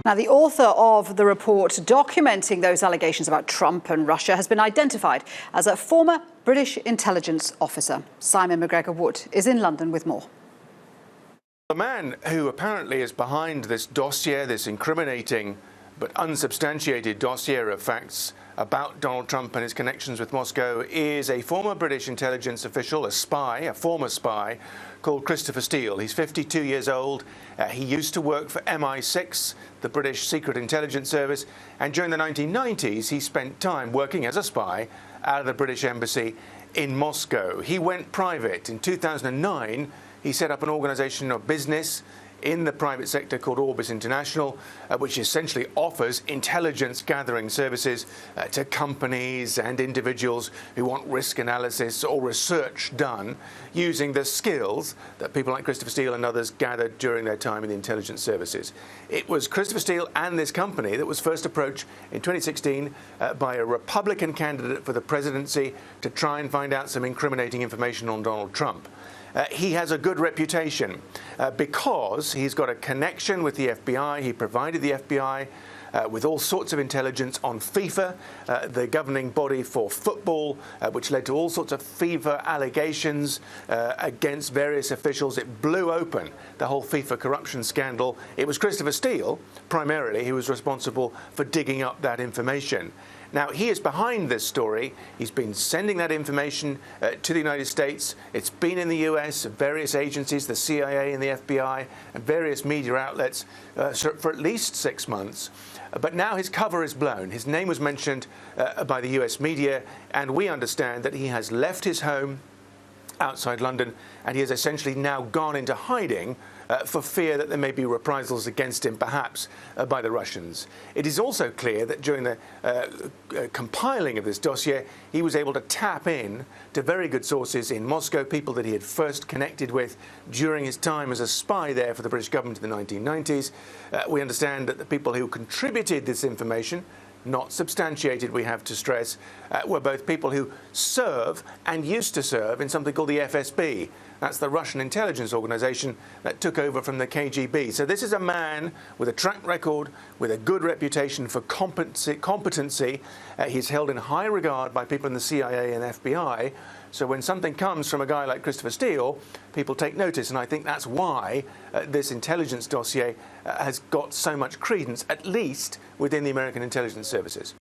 Now, the author of the report documenting those allegations about Trump and Russia has been identified as a former British intelligence officer. Simon McGregor-Wood is in London with more. The man who apparently is behind this dossier, this incriminating but unsubstantiated dossier of facts about Donald Trump and his connections with Moscow, is a former British intelligence official, a spy, a former spy, called Christopher Steele. He's 52 years old. He used to work for MI6, the British Secret Intelligence Service, and during the 1990s he spent time working as a spy out of the British Embassy in Moscow. He went private. In 2009, he set up an organisation of business in the private sector called Orbis International, which essentially offers intelligence gathering services to companies and individuals who want risk analysis or research done using the skills that people like Christopher Steele and others gathered during their time in the intelligence services. It was Christopher Steele and this company that was first approached in 2016 by a Republican candidate for the presidency to try and find out some incriminating information on Donald Trump. He has a good reputation because he's got a connection with the FBI. He provided the FBI with all sorts of intelligence on FIFA, the governing body for football, which led to all sorts of FIFA allegations against various officials. It blew open the whole FIFA corruption scandal. It was Christopher Steele, primarily, who was responsible for digging up that information. Now, he is behind this story. He's been sending that information to the United States. It's been in the US, various agencies, the CIA and the FBI, and various media outlets for at least 6 months. But now his cover is blown. His name was mentioned by the US media, and we understand that he has left his home outside London, and he has essentially now gone into hiding for fear that there may be reprisals against him, perhaps by the Russians. It is also clear that during the compiling of this dossier, he was able to tap in to very good sources in Moscow, people that he had first connected with during his time as a spy there for the British government in the 1990s. We understand that the people who contributed this information, not substantiated, we have to stress, were both people who serve and used to serve in something called the FSB. That's the Russian intelligence organization that took over from the KGB. So this is a man with a track record, with a good reputation for competency. He's held in high regard by people in the CIA and FBI. So when something comes from a guy like Christopher Steele, people take notice. And I think that's why this intelligence dossier has got so much credence, at least within the American intelligence services.